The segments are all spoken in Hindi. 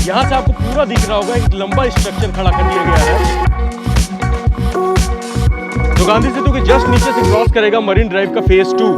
यहाँ से आपको पूरा दिख रहा होगा, एक लंबा स्ट्रक्चर खड़ा कर दिया गया है। तो गांधी सेतु के जस्ट नीचे से क्रॉस करेगा मरीन ड्राइव का फेज 2।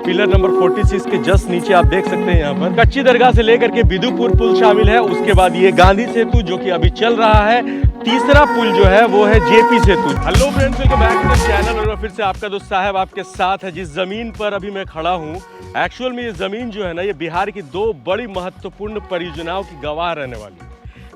पिलर नंबर 46 के जस्ट नीचे आप देख सकते हैं यहाँ पर कच्ची दरगाह से लेकर के बिदुपुर पुल शामिल है। उसके बाद ये गांधी सेतु जो कि अभी चल रहा है, तीसरा पुल जो है वो है JP Setu. Hello friends, welcome back to the channel. और फिर से आपका दोस्त साहब आपके साथ है। जिस जमीन पर अभी मैं खड़ा हूँ, एक्चुअल में ये जमीन जो है ना, ये बिहार की दो बड़ी महत्वपूर्ण परियोजनाओं की गवाह रहने वाली है।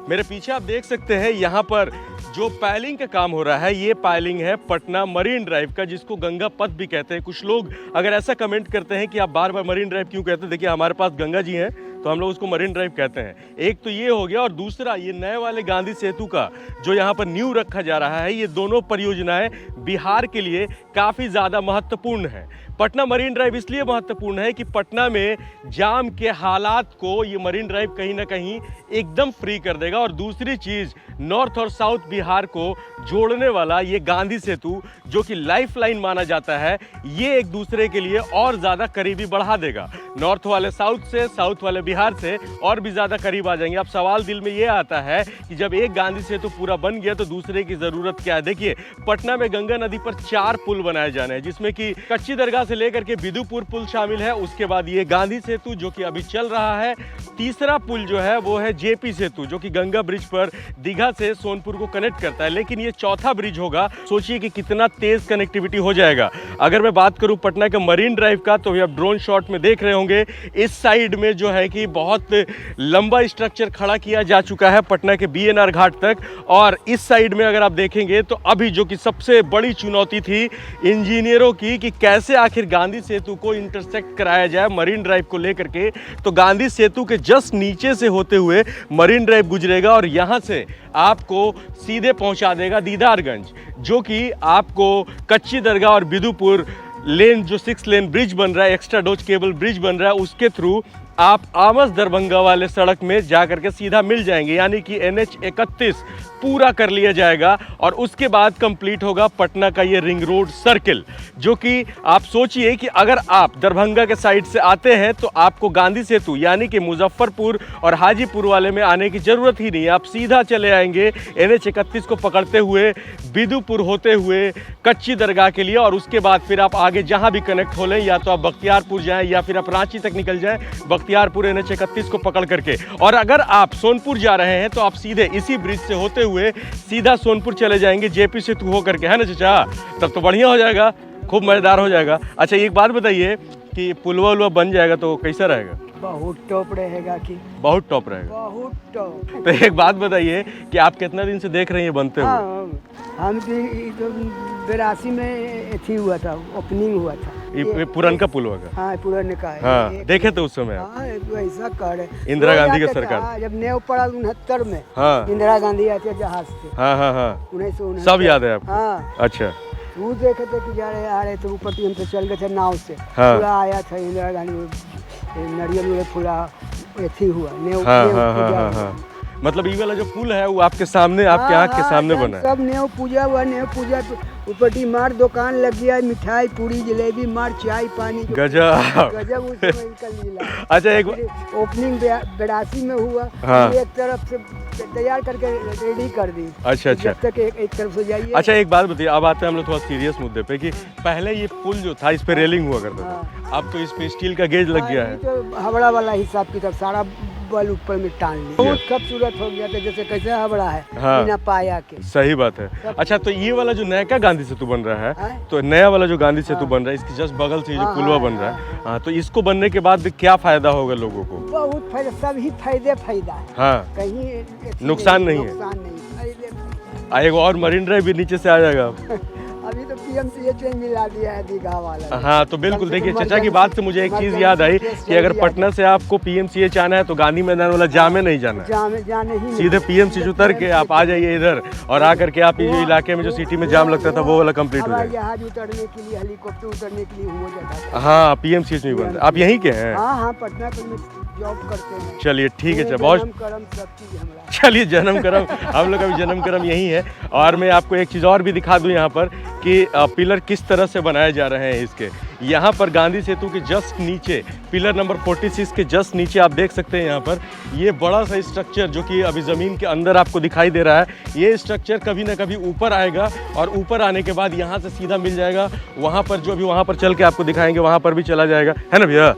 मेरे पीछे आप देख सकते हैं यहाँ पर जो पाइलिंग का काम हो रहा है, ये पाइलिंग है पटना मरीन ड्राइव का, जिसको गंगा पथ भी कहते हैं। कुछ लोग अगर ऐसा कमेंट करते हैं कि आप बार बार मरीन ड्राइव क्यों कहते हैं, देखिए हमारे पास गंगा जी हैं तो हम लोग उसको मरीन ड्राइव कहते हैं। एक तो ये हो गया, और दूसरा ये नए वाले गांधी सेतु का जो यहाँ पर नींव रखा जा रहा है, ये दोनों परियोजनाएं बिहार के लिए काफ़ी ज़्यादा महत्वपूर्ण है। पटना मरीन ड्राइव इसलिए महत्वपूर्ण है कि पटना में जाम के हालात को ये मरीन ड्राइव कहीं ना कहीं एकदम फ्री कर देगा। और दूसरी चीज़, नॉर्थ और साउथ बिहार को जोड़ने वाला ये गांधी सेतु जो कि लाइफलाइन माना जाता है, ये एक दूसरे के लिए और ज़्यादा करीबी बढ़ा देगा। नॉर्थ वाले साउथ से, साउथ वाले बिहार से और भी ज़्यादा करीब आ जाएंगे। अब सवाल दिल में ये आता है कि जब एक गांधी सेतु पूरा बन गया तो दूसरे की ज़रूरत क्या है। देखिए, पटना में गंगा नदी पर 4 पुल बनाए जाने हैं, जिसमें कि कच्ची दरगाह से लेकर के बिदुपुर पुल शामिल है। उसके बाद ये गांधी सेतु जो कि अभी चल रहा है। तीसरा पुल जो है वो है जेपी सेतु, जो कि गंगा ब्रिज पर दीघा से सोनपुर को कनेक्ट करता है। लेकिन ये चौथा ब्रिज होगा। सोचिए कि कितना तेज कनेक्टिविटी हो जाएगा। अगर मैं बात करूं पटना के मरीन ड्राइव का, तो आप ड्रोन शॉट में देख रहे होंगे, इस साइड में जो है कि बहुत लंबा स्ट्रक्चर खड़ा किया जा चुका है पटना के बीएनआर घाट तक। और इस साइड में अगर आप देखेंगे तो अभी जो कि सबसे बड़ी चुनौती थी इंजीनियरों की कि कैसे आखिर गांधी सेतु को इंटरसेक्ट कराया जाए मरीन ड्राइव को लेकर के। तो गांधी सेतु के जस्ट नीचे से होते हुए मरीन ड्राइव गुजरेगा और यहाँ से आपको सीधे पहुंचा देगा दीदारगंज, जो कि आपको कच्ची दरगाह और बिदुपुर लेन जो 6 लेन ब्रिज बन रहा है, एक्स्ट्रा डोज केबल ब्रिज बन रहा है, उसके थ्रू आप आमस दरभंगा वाले सड़क में जा करके सीधा मिल जाएंगे। यानी कि NH 31 पूरा कर लिया जाएगा और उसके बाद कंप्लीट होगा पटना का ये रिंग रोड सर्किल, जो कि आप सोचिए कि अगर आप दरभंगा के साइड से आते हैं तो आपको गांधी सेतु यानी कि मुजफ्फरपुर और हाजीपुर वाले में आने की ज़रूरत ही नहीं है। आप सीधा चले आएंगे NH 31 को पकड़ते हुए बिदुपुर होते हुए कच्ची दरगाह के लिए। और उसके बाद फिर आप आगे जहाँ भी कनेक्ट हो लें, या तो आप बख्तियारपुर जाएँ या फिर आप रांची तक निकल जाएँ बख्तियारपुर NH 31 को पकड़ करके। और अगर आप सोनपुर जा रहे हैं तो आप सीधे इसी ब्रिज से होते हुए सीधा सोनपुर चले जाएंगे जेपी सेतु हो करके, है ना चाचा? तब तो बढ़िया हो जाएगा, खूब मज़ेदार हो जाएगा। अच्छा, एक बात बताइए कि पुलवा उलवा बन जाएगा तो कैसा रहेगा? बहुत टॉप रहेगा कि बहुत टॉप रहेगा। बहुत टॉप। तो एक बात बताइए कि आप कितना दिन से देख रहे हैं बनते हुए? हम तो 82 में एथी हुआ था, ओपनिंग हुआ था। ये पुरनका पुल होगा। हाँ, पुरनका है। हाँ, देखे थे उस समय आप? हाँ, ऐसा कर इंदिरा गांधी की सरकार जब नेव पड़ा 69 में। हाँ, इंदिरा गांधी आते जहाज से। हाँ हाँ हाँ, 1969 सब याद है आपको? हाँ। अच्छा, वो देखे थे कि जा रहे आ रहे थे ऊपर, हम तो चल गए थे नाव से। हाँ। पूरा आया था इंदिरा गांधी, नारियल पूरा एथी हुआ नेव। हाँ हाँ हाँ हाँ हाँ। मतलब ये वाला जो पुल है वो आपके सामने, आपके आँख के सामने बना है? सब नेव पूजा हुआ, नेव पूजा ऊपर मार दुकान लग गया, मिठाई पूरी जलेबी मार, चाय पानी। गजब गजब उस समय का लीला। अच्छा, एक ओपनिंग 82 में हुआ। हाँ। एक तरफ से तैयार करके रेडी कर दी। अच्छा अच्छा। जब तक एक तरफ से जाइए। अच्छा, एक बात बताइए, अब आते हैं हम लोग थोड़ा सीरियस मुद्दे पे कि पहले ये पुल जो था इस पे रेलिंग हुआ करता था, अब तो इस पे स्टील का गेज लग गया है। तो हवड़ा वाला हिसाब किताब सारा बल ऊपर में टान लिया, बहुत खूबसूरत हो गया था, जैसे कैसे हवड़ा है। हाँ, बिना पाया के। सही बात है। अच्छा, तो ये वाला जो नया का गांधी सेतु बन रहा है, तो नया वाला जो गांधी सेतु बन रहा है, इसके जस्ट बगल से जो पुलवा बन रहा है, हाँ, तो इसको बनने के बाद क्या फायदा होगा लोगों को? बहुत फायदा, सभी फायदा है। हाँ, कहीं नुकसान नहीं है। एगो और मरीन ड्राइव भी नीचे से आ जाएगा। अभी तो PMCH मिला दिया है दीघा वाला। हाँ, तो बिल्कुल देखिए, चाचा की बात से मुझे एक चीज़ याद आई कि अगर पटना से आपको PMCH आना है तो गांधी मैदान वाला जामे नहीं जाना है, जाने ही सीधे PMCH उतर के आप आ जाइए इधर, और आकर के आप ये जो इलाके में जो सिटी में जाम लगता था वो वाला कंप्लीट हो जाएगा। जहाज उतरने के लिए, हेलीकॉप्टर उतरने के लिए हो जाता है। हाँ, PMCH में बन रहा है। आप यहीं के हैं? हाँ हाँ, पटना में जॉब करते हैं। चलिए ठीक है, बहुत चलिए, जन्म करम हम लोग का भी जन्म करम यही है। और मैं आपको एक चीज़ और भी दिखा दूं यहाँ पर कि पिलर किस तरह से बनाए जा रहे हैं इसके। यहाँ पर गांधी सेतु के जस्ट नीचे पिलर नंबर 46 के जस्ट नीचे आप देख सकते हैं यहाँ पर ये बड़ा सा स्ट्रक्चर जो कि अभी ज़मीन के अंदर आपको दिखाई दे रहा है, ये स्ट्रक्चर कभी ना कभी ऊपर आएगा और ऊपर आने के बाद यहाँ से सीधा मिल जाएगा वहाँ पर, जो अभी वहाँ पर चल के आपको दिखाएंगे वहाँ पर भी चला जाएगा, है ना भैया?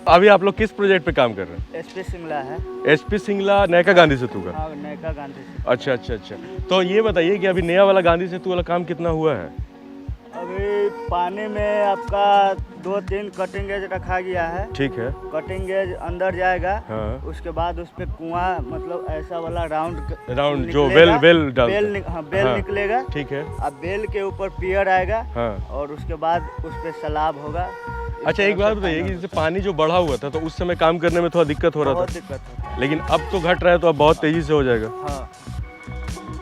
अभी आप लोग किस प्रोजेक्ट पे काम कर रहे हैं? एसपी सिंगला है। एसपी सिंगला नैका गांधी सेतु का? हाँ, नैका गांधी सेतु। अच्छा अच्छा अच्छा। तो ये बताइए कि अभी नया वाला गांधी सेतु वाला काम कितना हुआ है? अभी पानी में आपका 2-3 कटिंग एज रखा गया है। ठीक है। कटिंग एज अंदर जाएगा। हाँ। उसके बाद उसमें कुआं मतलब ऐसा वाला राउंड जो बेल हाँ। निकलेगा। ठीक है। अब बेल के ऊपर पियर आएगा। हाँ। और उसके बाद उस पे सलाब होगा। अच्छा एक बात बताइए कि जैसे पानी जो बढ़ा हुआ था तो उस समय काम करने में थोड़ा दिक्कत हो रहा था? बहुत दिक्कत होता है। लेकिन अब तो घट रहा है तो अब बहुत तेजी से हो जाएगा। हाँ।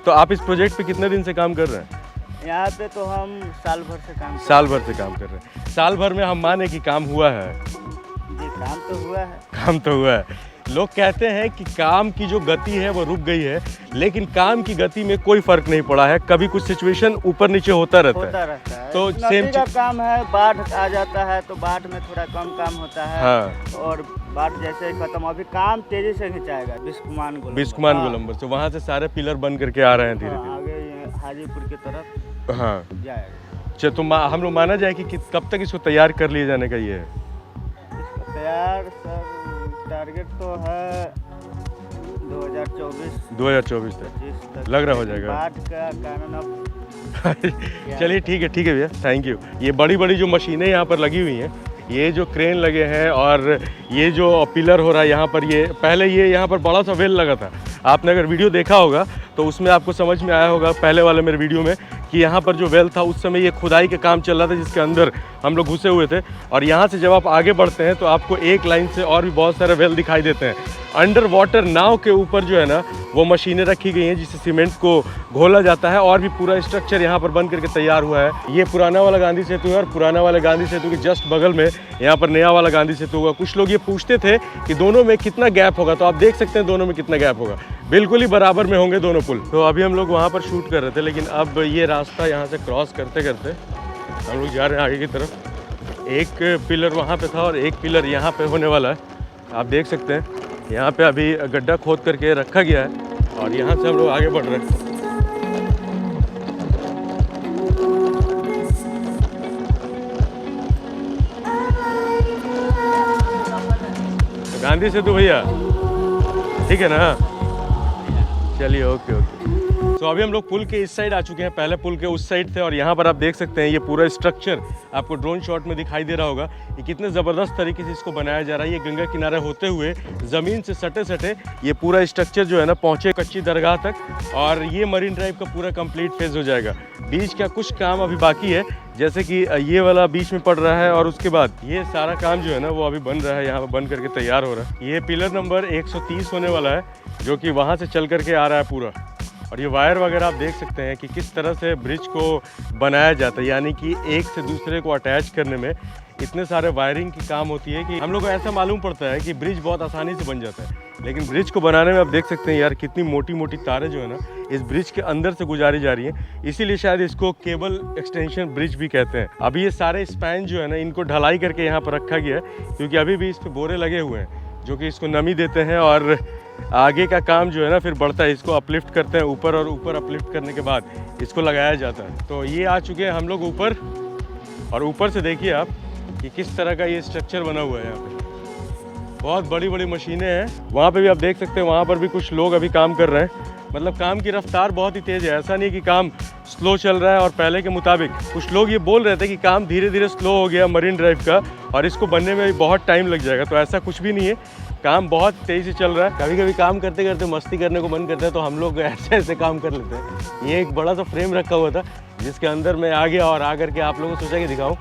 तो आप इस प्रोजेक्ट पे कितने दिन से काम कर रहे हैं? यहाँ पे तो हम साल भर से काम कर रहे हैं। साल भर में हम माने कि काम हुआ है? जी काम तो हुआ है। लोग कहते हैं कि काम की जो गति है वो रुक गई है, लेकिन काम की गति में कोई फर्क नहीं पड़ा है। कभी कुछ सिचुएशन ऊपर नीचे होता रहता है। तो सेम का काम है, बाढ़ आ जाता है तो बाढ़ में थोड़ा कम काम होता है। हाँ। और बाढ़ जैसे खत्म, अभी काम तेजी से खिंचाएगा बिस्कुमान गोलंबर से, वहाँ से सारे पिलर बन करके आ रहे हैं धीरे धीरे आगे हाजीपुर की तरफ। हाँ जाएगा। अच्छा तो हम लोग माना जाए कि कब तक इसको तैयार कर लिए जाने का ये है? तैयार सर टारगेट तो है 2024 तक लग रहा हो जाएगा। बाढ़ का कारण अब चलिए ठीक है भैया, थैंक यू। ये बड़ी बड़ी जो मशीनें यहाँ पर लगी हुई हैं, ये जो क्रेन लगे हैं और ये जो पिलर हो रहा है यहाँ पर, ये पहले ये यहाँ पर बड़ा सा वेल लगा था। आपने अगर वीडियो देखा होगा तो उसमें आपको समझ में आया होगा पहले वाले मेरे वीडियो में कि यहाँ पर जो वेल था उस समय ये खुदाई के काम चल रहा था जिसके अंदर हम लोग घुसे हुए थे। और यहाँ से जब आप आगे बढ़ते हैं तो आपको एक लाइन से और भी बहुत सारे वेल दिखाई देते हैं। अंडर वाटर नाव के ऊपर जो है ना वो मशीनें रखी गई हैं जिससे सीमेंट को घोला जाता है और भी पूरा स्ट्रक्चर यहाँ पर बन करके तैयार हुआ है। ये पुराना वाला गांधी सेतु है और पुराना वाले गांधी सेतु के जस्ट बगल में यहाँ पर नया वाला गांधी सेतु होगा। कुछ लोग ये पूछते थे कि दोनों में कितना गैप होगा, तो आप देख सकते हैं दोनों में कितना गैप होगा, बिल्कुल ही बराबर में होंगे दोनों पुल। तो अभी हम लोग वहाँ पर शूट कर रहे थे, लेकिन अब ये रास्ता यहाँ से क्रॉस करते करते हम लोग जा रहे हैं आगे की तरफ। एक पिलर वहाँ पे था और एक पिलर यहाँ पे होने वाला है। आप देख सकते हैं यहाँ पे अभी गड्ढा खोद करके रखा गया है और यहाँ से हम लोग आगे बढ़ रहे हैं। गांधी सेतु भैया ठीक है ना? चलिए ओके। तो अभी हम लोग पुल के इस साइड आ चुके हैं, पहले पुल के उस साइड थे और यहाँ पर आप देख सकते हैं ये पूरा स्ट्रक्चर आपको ड्रोन शॉट में दिखाई दे रहा होगा कि कितने ज़बरदस्त तरीके से इसको बनाया जा रहा है। ये गंगा किनारे होते हुए ज़मीन से सटे ये पूरा स्ट्रक्चर जो है ना पहुँचे कच्ची दरगाह तक और ये मरीन ड्राइव का पूरा कंप्लीट फेज हो जाएगा। बीच का कुछ काम अभी बाकी है, जैसे कि ये वाला बीच में पड़ रहा है और उसके बाद ये सारा काम जो है ना वो अभी बन रहा है, यहाँ पर बन करके तैयार हो रहा है। ये पिलर नंबर 130 होने वाला है जो कि वहाँ से चल करके आ रहा है पूरा। और ये वायर वगैरह आप देख सकते हैं कि किस तरह से ब्रिज को बनाया जाता है, यानी कि एक से दूसरे को अटैच करने में इतने सारे वायरिंग की काम होती है कि हम लोग को ऐसा मालूम पड़ता है कि ब्रिज बहुत आसानी से बन जाता है, लेकिन ब्रिज को बनाने में आप देख सकते हैं यार कितनी मोटी मोटी तारें जो है ना इस ब्रिज के अंदर से गुजारी जा रही हैं। इसीलिए शायद इसको केबल एक्सटेंशन ब्रिज भी कहते हैं। अभी ये सारे स्पैन जो है ना इनको ढलाई करके यहाँ पर रखा गया है, क्योंकि अभी भी इस पर बोरे लगे हुए हैं जो कि इसको नमी देते हैं और आगे का काम जो है ना फिर बढ़ता है। इसको अपलिफ्ट करते हैं ऊपर और ऊपर अपलिफ्ट करने के बाद इसको लगाया जाता है। तो ये आ चुके हैं हम लोग ऊपर और ऊपर से देखिए आप कि किस तरह का ये स्ट्रक्चर बना हुआ है। यहाँ पे बहुत बड़ी बड़ी मशीनें हैं, वहाँ पे भी आप देख सकते हैं, वहाँ पर भी कुछ लोग अभी काम कर रहे हैं। मतलब काम की रफ्तार बहुत ही तेज़ है, ऐसा नहीं कि काम स्लो चल रहा है। और पहले के मुताबिक कुछ लोग ये बोल रहे थे कि काम धीरे धीरे स्लो हो गया मरीन ड्राइव का और इसको बनने में भी बहुत टाइम लग जाएगा, तो ऐसा कुछ भी नहीं है, काम बहुत तेज़ी से चल रहा है। कभी कभी काम करते करते मस्ती करने को मन करता है तो हम लोग ऐसे काम कर लेते हैं। ये एक बड़ा सा फ्रेम रखा हुआ था जिसके अंदर मैं आ गया और आकर के आप लोगों को सोचा कि दिखाऊं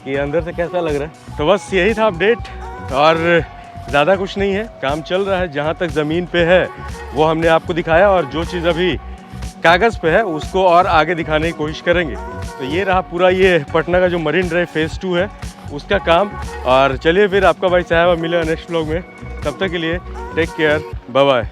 कि अंदर से कैसा लग रहा है। तो बस यही था अपडेट और ज़्यादा कुछ नहीं है, काम चल रहा है। जहाँ तक ज़मीन पे है वो हमने आपको दिखाया और जो चीज़ अभी कागज़ पे है उसको और आगे दिखाने की कोशिश करेंगे। तो ये रहा पूरा ये पटना का जो मरीन ड्राइव फेज़ 2 है उसका काम। और चलिए फिर आपका भाई साहब मिलेगा नेक्स्ट व्लॉग में, तब तक के लिए टेक केयर, बाय बाय।